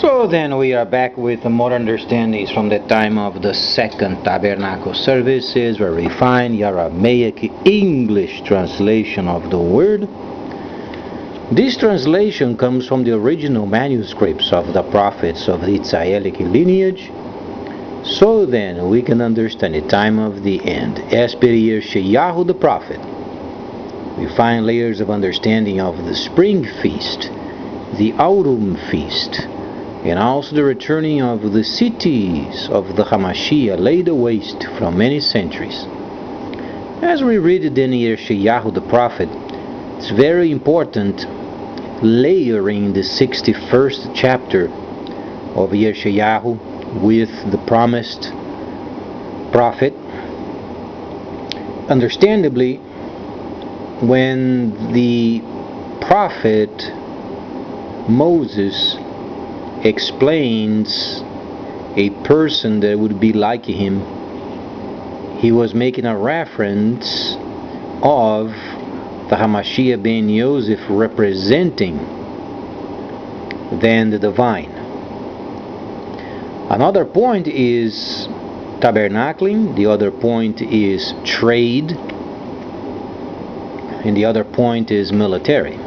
So then we are back with more understandings from the time of the second tabernacle services, where we find Aramaic English translation of the word. This translation comes from the original manuscripts of the prophets of the Israelic lineage. So then we can understand the time of the end. As per Yeshayahu the prophet, we find layers of understanding of the spring feast, the autumn feast, and also the returning of the cities of the Hamashiach laid waste from many centuries. As we read it in Yeshayahu the prophet, it's very important layering the 61st chapter of Yeshayahu with the promised prophet. Understandably, when the prophet Moses explains a person that would be like him, he was making a reference of the Hamashiach ben Yosef representing then the divine. Another point is tabernacling, the other point is trade, and the other point is military.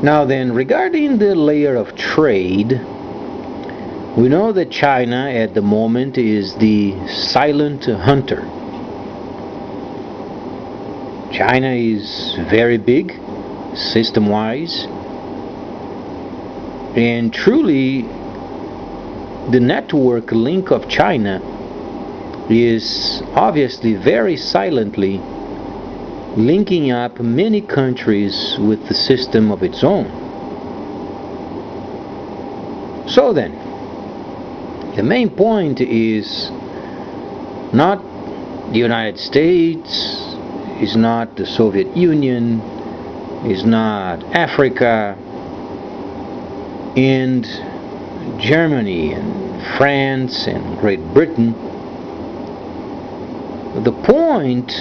Now then, regarding the layer of trade, we know that China at the moment is the silent hunter. China is very big, system-wise, and truly the network link of China is obviously very silently linking up many countries with the system of its own. So then, the main point is not the United States, is not the Soviet Union, is not Africa, and Germany and France and Great Britain. The point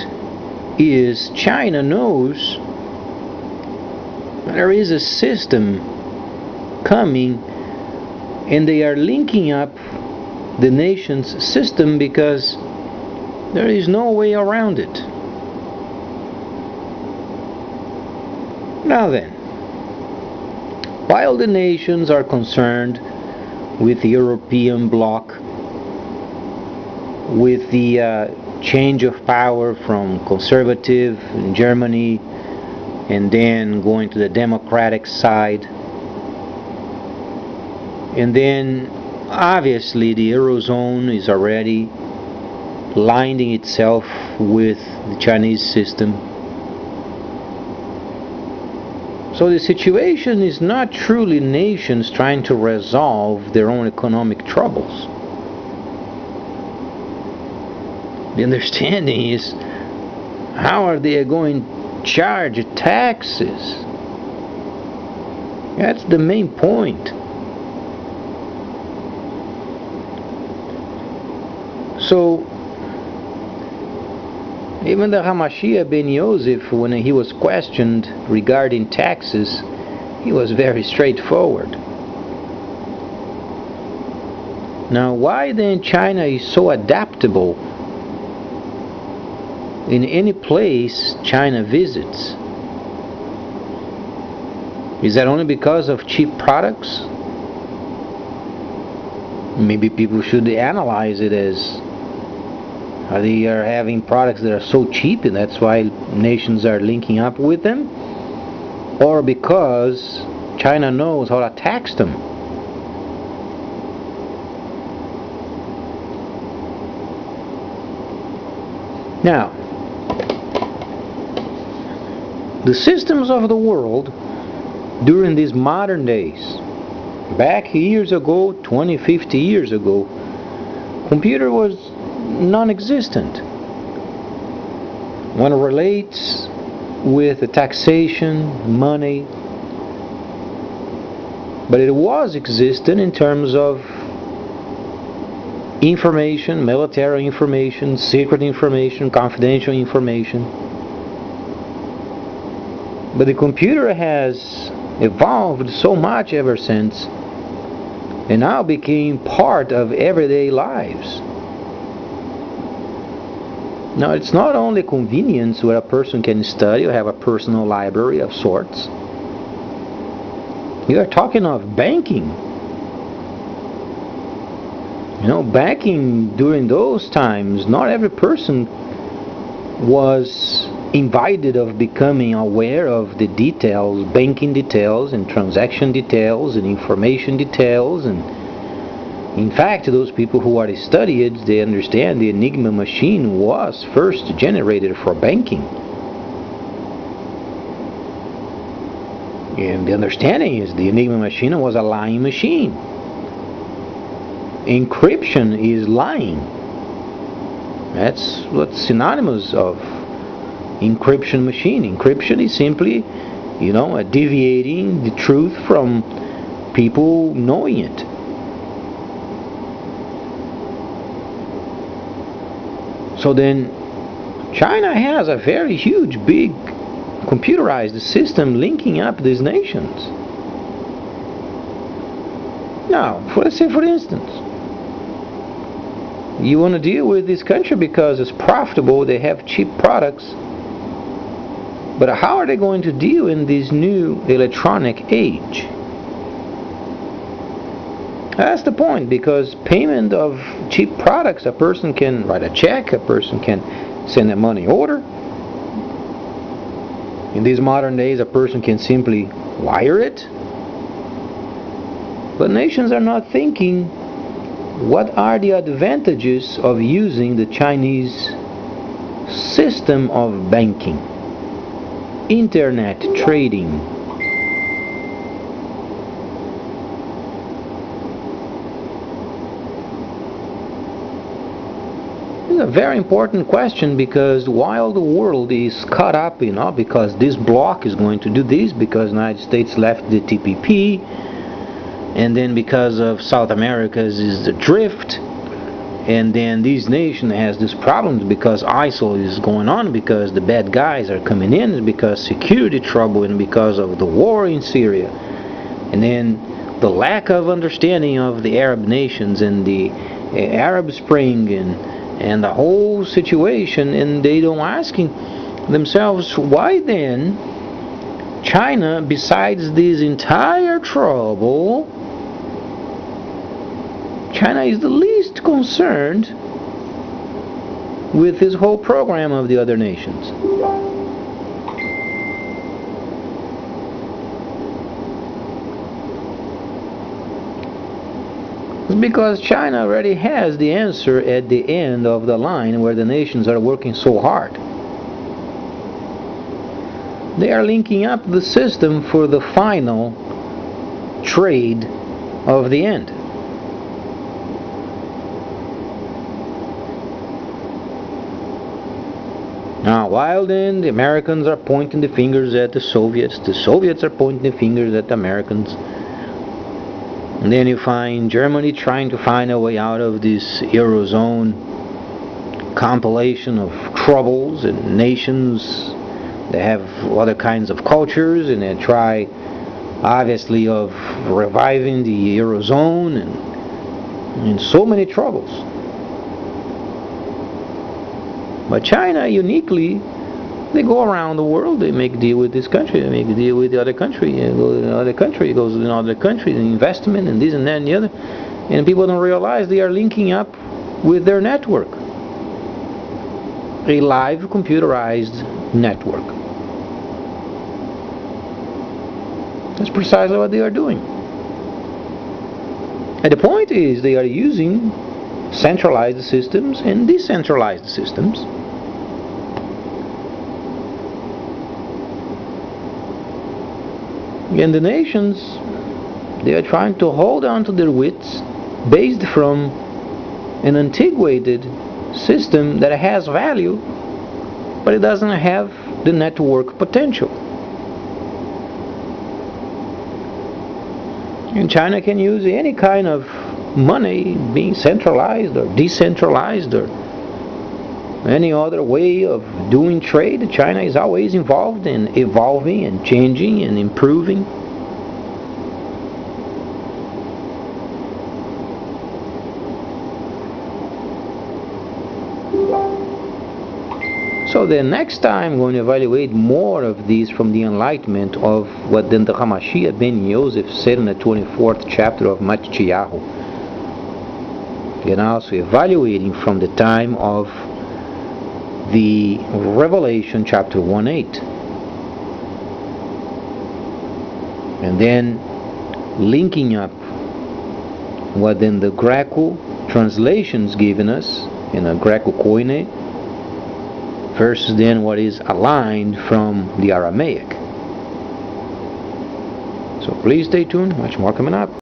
is China knows there is a system coming, and they are linking up the nation's system because there is no way around it. Now then, while the nations are concerned with the European bloc, with the change of power from conservative in Germany and then going to the democratic side, and then obviously the Eurozone is already lining itself with the Chinese system. So the situation is not truly nations trying to resolve their own economic troubles. The understanding is, how are they going to charge taxes? That's the main point. So even the Hamashiach ben Yosef, when he was questioned regarding taxes, he was very straightforward. Now, why then China is so adaptable in any place China visits? Is that only because of cheap products? Maybe people should analyze it as, they are having products that are so cheap and that's why nations are linking up with them? Or because China knows how to tax them? Now, the systems of the world during these modern days, back years ago, 20, 50 years ago, computer was non-existent. When it relates with the taxation, money, but it was existent in terms of information, military information, secret information, confidential information. But the computer has evolved so much ever since, and now became part of everyday lives. Now, it's not only convenience where a person can study or have a personal library of sorts. We are talking of banking. Banking during those times, not every person was invited of becoming aware of the details, banking details and transaction details and information details. And in fact, those people who are studied, they understand the Enigma machine was first generated for banking. And the understanding is the Enigma machine was a lying machine. Encryption is lying. That's what's synonymous of encryption machine. Encryption is simply, deviating the truth from people knowing it. So then, China has a very huge, big, computerized system linking up these nations. Now, let's say for instance, you want to deal with this country because it's profitable, they have cheap products. But how are they going to deal in this new electronic age? That's the point, because payment of cheap products, a person can write a check, a person can send a money order. In these modern days, a person can simply wire it. But nations are not thinking, what are the advantages of using the Chinese system of banking, internet trading? This is a very important question, because while the world is caught up, because this bloc is going to do this, because the United States left the TPP, and then because of South America's is the drift, and then these nations has these problems because ISIL is going on, because the bad guys are coming in, because security trouble, and because of the war in Syria, and then the lack of understanding of the Arab nations and the Arab Spring and the whole situation, and they don't asking themselves, why then China, besides this entire trouble, China is the least concerned with this whole program of the other nations. It's because China already has the answer at the end of the line where the nations are working so hard. They are linking up the system for the final trade of the end. Now, while then the Americans are pointing the fingers at the Soviets are pointing the fingers at the Americans. And then you find Germany trying to find a way out of this Eurozone compilation of troubles and nations that have other kinds of cultures, and they try, obviously, of reviving the Eurozone and so many troubles. But China, uniquely, they go around the world, they make a deal with this country, they make a deal with the other country, and go to another country, goes to another country, the investment, and this and that and the other. And people don't realize they are linking up with their network. A live computerized network. That's precisely what they are doing. And the point is, they are using centralized systems and decentralized systems. And the nations, they are trying to hold on to their wits based from an antiquated system that has value, but it doesn't have the network potential. And China can use any kind of money, being centralized or decentralized or any other way of doing trade. China is always involved in evolving and changing and improving. So the next time I'm going to evaluate more of these from the enlightenment of what then the Hamashiach ben Yosef said in the 24th chapter of Matthew. And also evaluating from the time of the Revelation chapter 1:8. And then linking up what then the Greco translations given us in a Greco Koine versus then what is aligned from the Aramaic. So please stay tuned, much more coming up.